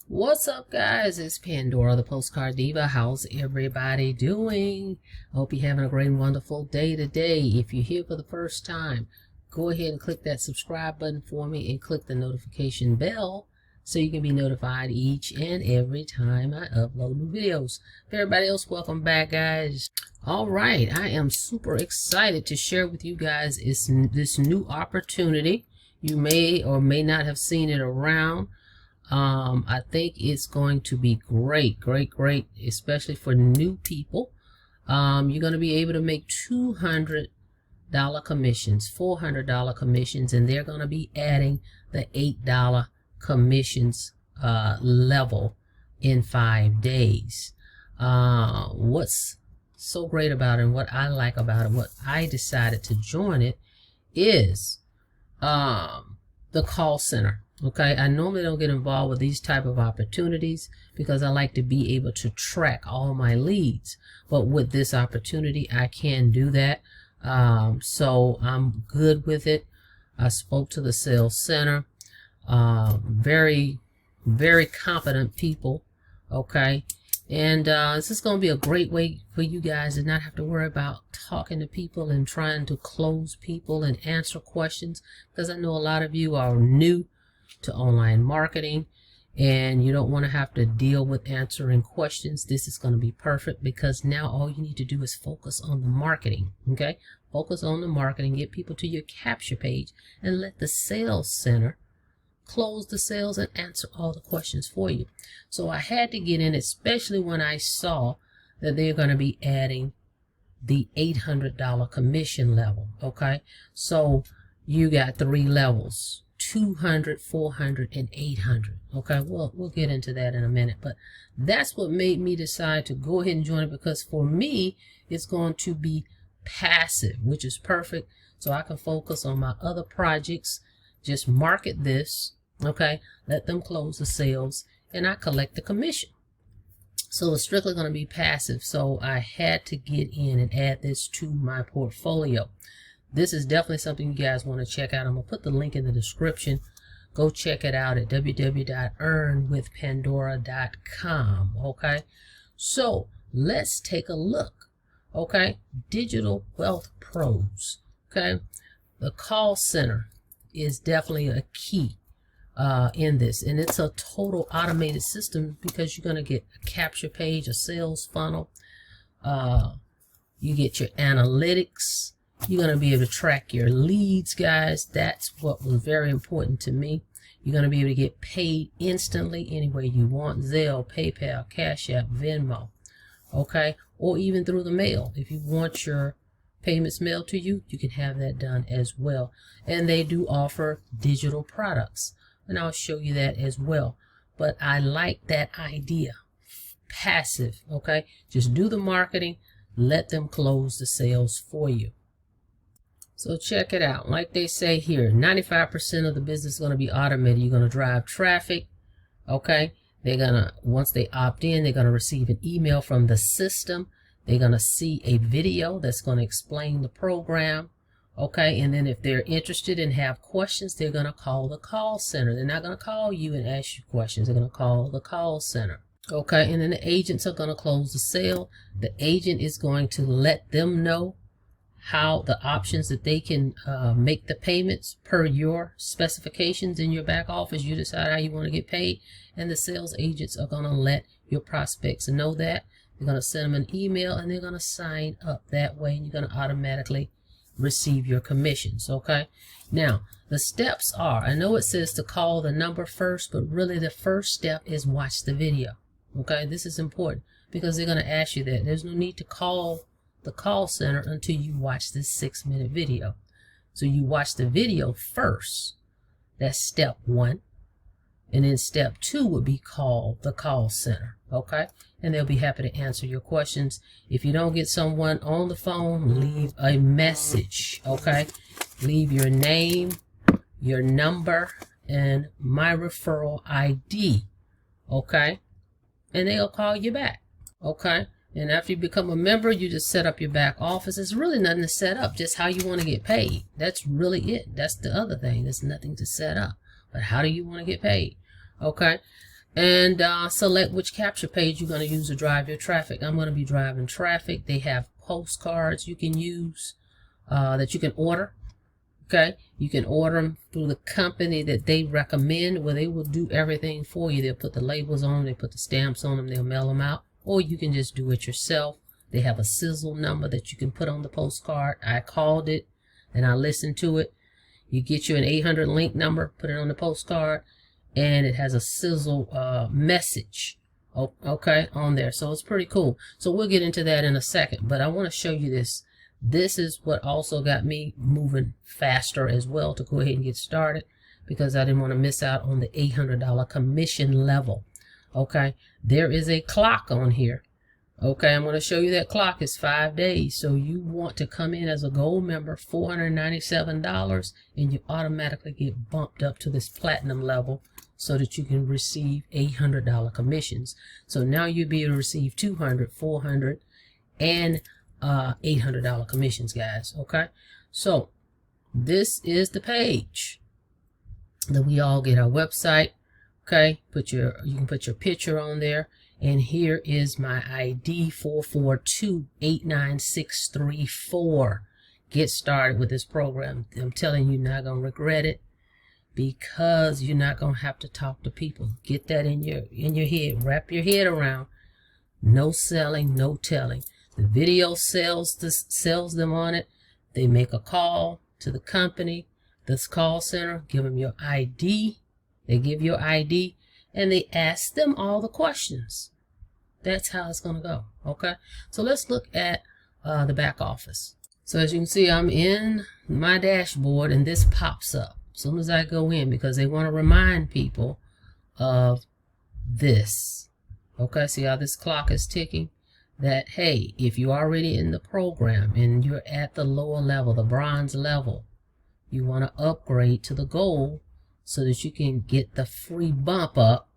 What's up, guys? It's Pandora, the Postcard Diva. How's everybody doing? I hope you're having a great and wonderful day today. If you're here for the first time, go ahead and click that subscribe button for me and click the notification bell so you can be notified each and every time I upload new videos. For everybody else, welcome back, guys. All right, I am super excited to share with you guys this new opportunity. You may or may not have seen it around. I think it's going to be great, especially for new people. You're going to be able to make $200 commissions, $400 commissions, and they're going to be adding the $8 commissions level in 5 days. What's so great about it and what I like about it, what I decided to join it, is the call center. Okay, I normally don't get involved with these type of opportunities because I like to be able to track all my leads. But with this opportunity, I can do that. So I'm good with it. I spoke to the sales center. Very competent people. Okay, and this is going to be a great way for you guys to not have to worry about talking to people and trying to close people and answer questions, because I know a lot of you are new to online marketing and you don't want to have to deal with answering questions. This is going to be perfect because now all you need to do is focus on the marketing. Okay, focus on the marketing, get people to your capture page, and let the sales center close the sales and answer all the questions for you. So I had to get in, especially when I saw that they're going to be adding the $800 commission level. Okay, so you got 3 levels: 200, 400, and 800. Okay, well, we'll get into that in a minute, but that's what made me decide to go ahead and join it, because for me it's going to be passive, which is perfect, so I can focus on my other projects, just market this, okay, let them close the sales, and I collect the commission. So it's strictly going to be passive, so I had to get in and add this to my portfolio. This is definitely something you guys want to check out. I'm going to put the link in the description. Go check it out at www.earnwithpandora.com. Okay, so let's take a look. Okay, Digital Wealth Pros. Okay, the call center is definitely a key in this, and it's a total automated system because you're going to get a capture page, a sales funnel. You get your analytics. You're going to be able to track your leads, guys. That's what was very important to me. You're going to be able to get paid instantly any way you want: Zelle, PayPal, Cash App, Venmo, okay, or even through the mail. If you want your payments mailed to you, you can have that done as well. And they do offer digital products, and I'll show you that as well. But I like that idea. Passive, okay? Just do the marketing, let them close the sales for you. So check it out. Like they say here, 95% of the business is going to be automated. You're going to drive traffic. Okay. They're going to, once they opt in, they're going to receive an email from the system. They're going to see a video that's going to explain the program. Okay. And then if they're interested and have questions, they're going to call the call center. They're not going to call you and ask you questions. They're going to call the call center. Okay. And then the agents are going to close the sale. The agent is going to let them know how the options that they can make the payments per your specifications in your back office. You decide how you want to get paid, and the sales agents are going to let your prospects know that. They're going to send them an email, and they're going to sign up that way, and you're going to automatically receive your commissions. Okay, now the steps are, I know it says to call the number first, but really the first step is watch the video. Okay, this is important because they're going to ask you that. There's no need to call the call center until you watch this 6-minute video. So you watch the video first. That's step 1. And then step 2 would be call the call center. Okay, and they'll be happy to answer your questions. If you don't get someone on the phone, leave a message. Okay, leave your name, your number, and my referral ID. Okay, and they'll call you back. Okay, and after you become a member, you just set up your back office. It's really nothing to set up, just how you want to get paid. That's really it. That's the other thing. There's nothing to set up, but how do you want to get paid? Okay, and select which capture page you're going to use to drive your traffic. I'm going to be driving traffic. They have postcards you can use that you can order. Okay, you can order them through the company that they recommend, where they will do everything for you. They'll put the labels on, they put the stamps on them, they'll mail them out, or you can just do it yourself. They have a sizzle number that you can put on the postcard. I called it and I listened to it. You get you an 800 link number, put it on the postcard, and it has a sizzle message, okay, on there. So it's pretty cool. So we'll get into that in a second, but I want to show you this. This is what also got me moving faster as well to go ahead and get started, because I didn't want to miss out on the $800 commission level. Okay, there is a clock on here. Okay, I'm going to show you that clock is 5 days. So you want to come in as a gold member, $497, and you automatically get bumped up to this platinum level so that you can receive $800 commissions. So now you'll be able to receive $200, $400, and $800 commissions, guys. Okay, so this is the page that we all get, our website. Okay, you can put your picture on there, and here is my ID, 442-89634. Get started with this program. I'm telling you, you're not gonna regret it, because you're not gonna have to talk to people. Get that in your head, wrap your head around. No selling, no telling. The video sells them on it. They make a call to the company, this call center, give them your ID. They give your ID, and they ask them all the questions. That's how it's going to go. Okay, so let's look at the back office. So as you can see, I'm in my dashboard, and this pops up as soon as I go in, because they want to remind people of this. Okay, see how this clock is ticking? That, hey, if you're already in the program and you're at the lower level, the bronze level, you want to upgrade to the gold so that you can get the free bump up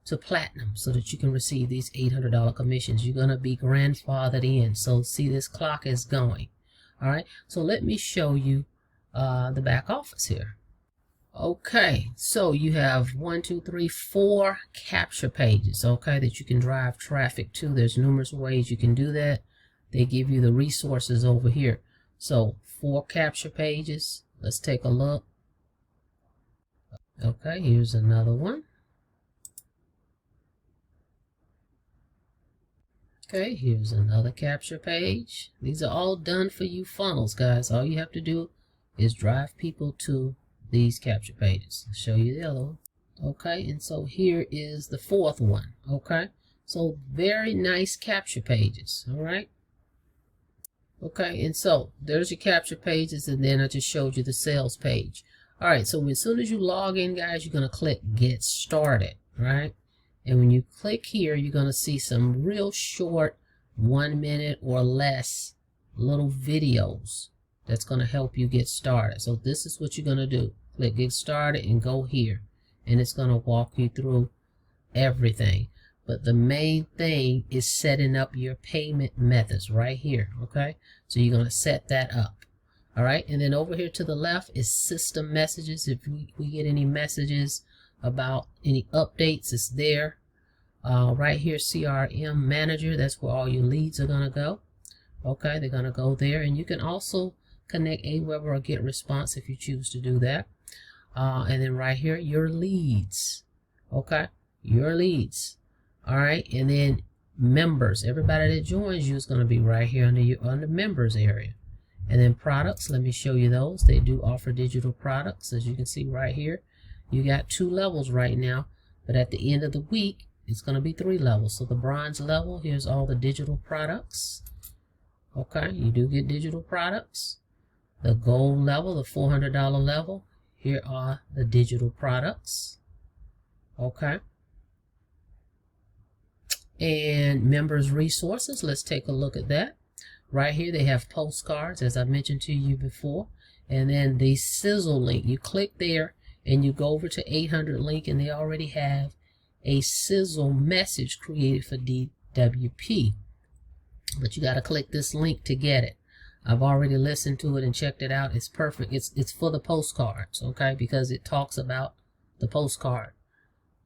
to platinum, so that you can receive these $800 commissions. You're going to be grandfathered in. So see, this clock is going. All right, so let me show you the back office here. Okay, so you have 4 capture pages, okay, that you can drive traffic to. There's numerous ways you can do that. They give you the resources over here. So 4 capture pages. Let's take a look. Okay, here's another one. Okay, here's another capture page. These are all done for you funnels, guys. All you have to do is drive people to these capture pages. I'll show you the other one. Okay, and so here is the 4th one. Okay, so very nice capture pages. All right. Okay, and so there's your capture pages, and then I just showed you the sales page. All right, so as soon as you log in, guys, you're going to click Get Started, right? And when you click here, you're going to see some real short 1 minute or less little videos that's going to help you get started. So this is what you're going to do. Click Get Started and go here, and it's going to walk you through everything. But the main thing is setting up your payment methods right here. Okay, so you're going to set that up. All right, and then over here to the left is system messages. If we get any messages about any updates, it's there. Right here, CRM manager, that's where all your leads are going to go. Okay, they're going to go there, and you can also connect AWeber or Get Response if you choose to do that. And then right here, your leads. Okay, your leads. All right, and then members. Everybody that joins you is going to be right here under members area. And then products, let me show you those. They do offer digital products, as you can see right here. You got 2 levels right now, but at the end of the week, it's going to be 3 levels. So the bronze level, here's all the digital products. Okay, you do get digital products. The gold level, the $400 level, here are the digital products. Okay. And members resources, let's take a look at that. Right here they have postcards, as I mentioned to you before, and then the sizzle link. You click there and you go over to 800 link, and they already have a sizzle message created for DWP, but you got to click this link to get it. I've already listened to it and checked it out. It's perfect. It's for the postcards, okay, because it talks about the postcard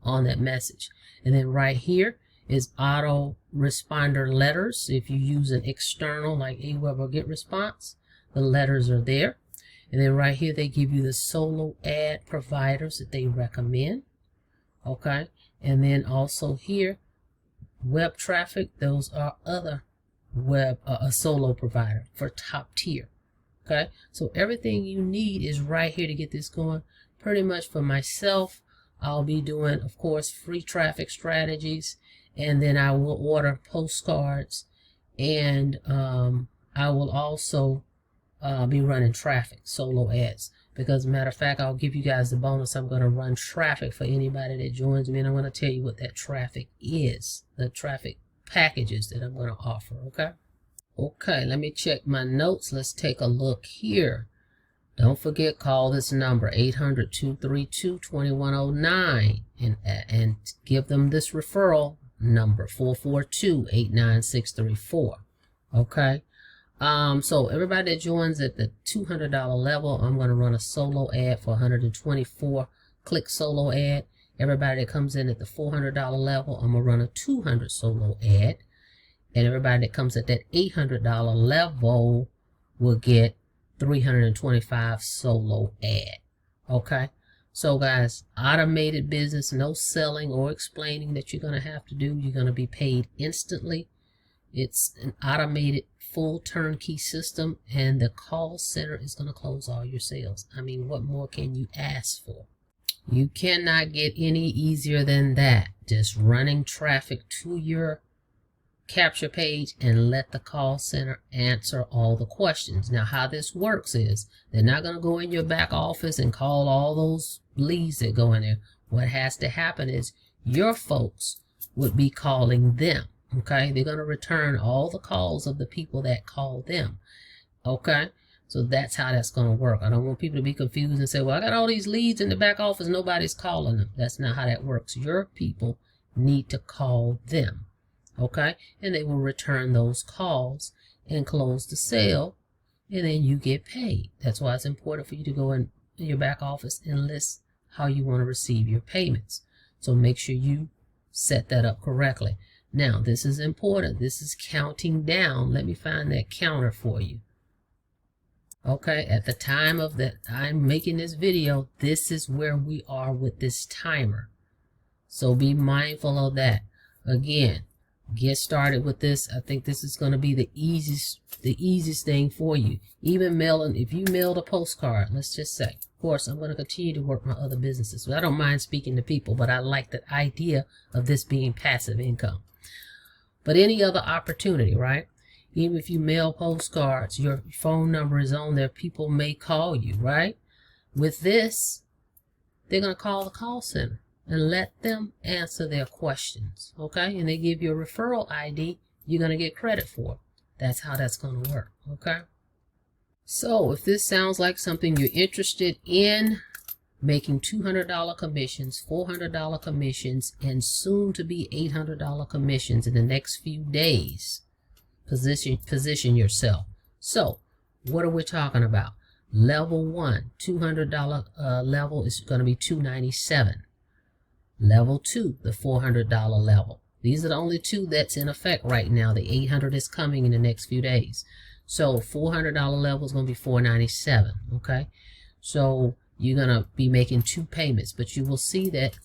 on that message. And then right here is auto responder letters. If you use an external like aWeb or GetResponse, the letters are there. And then right here they give you the solo ad providers that they recommend. Okay, and then also here web traffic, those are other web a solo provider for top tier. Okay, so everything you need is right here to get this going. Pretty much for myself, I'll be doing, of course, free traffic strategies, and then I will order postcards, and I will also be running traffic, solo ads. Because matter of fact, I'll give you guys the bonus. I'm going to run traffic for anybody that joins me, and I'm going to tell you what that traffic is, the traffic packages that I'm going to offer. Okay, let me check my notes. Let's take a look here. Don't forget, call this number 800-232-2109 and give them this referral number 442-89634. Okay. So everybody that joins at the $200 level, I'm going to run a solo ad for 124. Click solo ad. Everybody that comes in at the $400 level, I'm going to run a 200 solo ad. And everybody that comes at that $800 level will get 325 solo ad. Okay. So guys, automated business, no selling or explaining that you're going to have to do. You're going to be paid instantly. It's an automated full turnkey system, and the call center is going to close all your sales. I mean, what more can you ask for? You cannot get any easier than that. Just running traffic to your capture page and let the call center answer all the questions. Now, how this works is they're not going to go in your back office and call all those leads that go in there. What has to happen is your folks would be calling them. Okay, they're going to return all the calls of the people that call them. Okay, so that's how that's going to work. I don't want people to be confused and say, well, I got all these leads in the back office, nobody's calling them. That's not how that works. Your people need to call them. Okay, and they will return those calls and close the sale, and then you get paid. That's why it's important for you to go in your back office and list how you want to receive your payments. So make sure you set that up correctly. Now, this is important. This is counting down. Let me find that counter for you. Okay, at the time of that I'm making this video, this is where we are with this timer. So be mindful of that. Again, get started with this. I think this is going to be the easiest thing for you. Even mailing, if you mailed a postcard, let's just say, of course, I'm going to continue to work my other businesses. So I don't mind speaking to people, but I like the idea of this being passive income. But any other opportunity, right? Even if you mail postcards, your phone number is on there. People may call you, right? With this, they're going to call the call center and let them answer their questions, okay? And they give you a referral ID, you're going to get credit for it. That's how that's going to work, okay? So if this sounds like something you're interested in, making $200 commissions, $400 commissions, and soon to be $800 commissions in the next few days, position yourself. So what are we talking about? Level 1, $200 level is going to be $297. Level 2, the $400 level. These are the only two that's in effect right now. The 800 is coming in the next few days. So $400 level is going to be $497. Okay, so you're going to be making 2 payments, but you will see that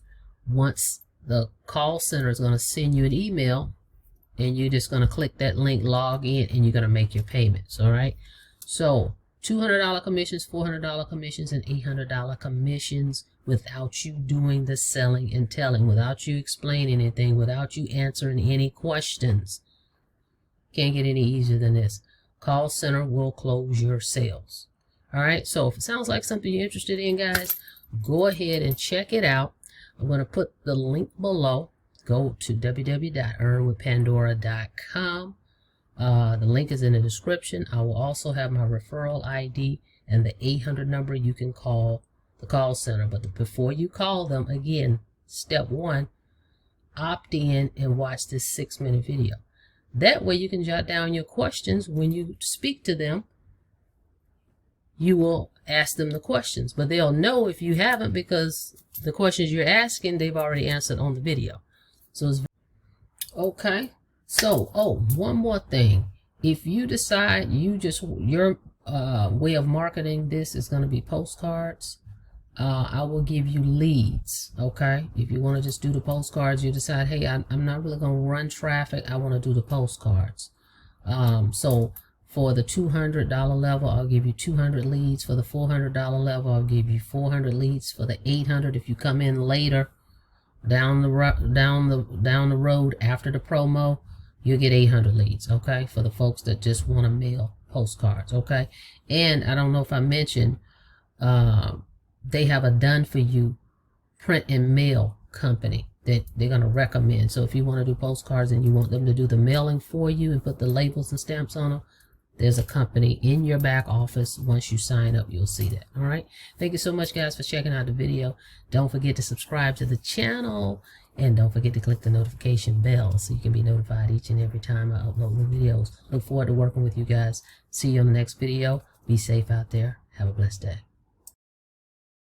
once the call center is going to send you an email, and you're just going to click that link, log in, and you're going to make your payments. All right, so $200 commissions, $400 commissions, and $800 commissions without you doing the selling and telling, without you explaining anything, without you answering any questions. Can't get any easier than this. Call center will close your sales. All right, so if it sounds like something you're interested in, guys, go ahead and check it out. I'm going to put the link below. Go to www.earnwithpandora.com. The link is in the description. I will also have my referral ID and the 800 number you can call the call center. But before you call them, again, step 1, opt in and watch this 6-minute video. That way you can jot down your questions when you speak to them. You will ask them the questions, but they'll know if you haven't because the questions you're asking, they've already answered on the video. So it's okay. So, one more thing. If you decide your way of marketing this is going to be postcards, I will give you leads. Okay, if you want to just do the postcards, you decide, hey, I'm not really going to run traffic, I want to do the postcards. So for the $200 level, I'll give you 200 leads. For the $400 level, I'll give you 400 leads. For the 800, if you come in later down the road after the promo, you'll get 800 leads. Okay, for the folks that just want to mail postcards. Okay, and I don't know if I mentioned, they have a done for you print and mail company that they're going to recommend. So if you want to do postcards and you want them to do the mailing for you and put the labels and stamps on them, there's a company in your back office. Once you sign up, you'll see that. All right. Thank you so much, guys, for checking out the video. Don't forget to subscribe to the channel, and don't forget to click the notification bell so you can be notified each and every time I upload new videos. Look forward to working with you guys. See you on the next video. Be safe out there. Have a blessed day.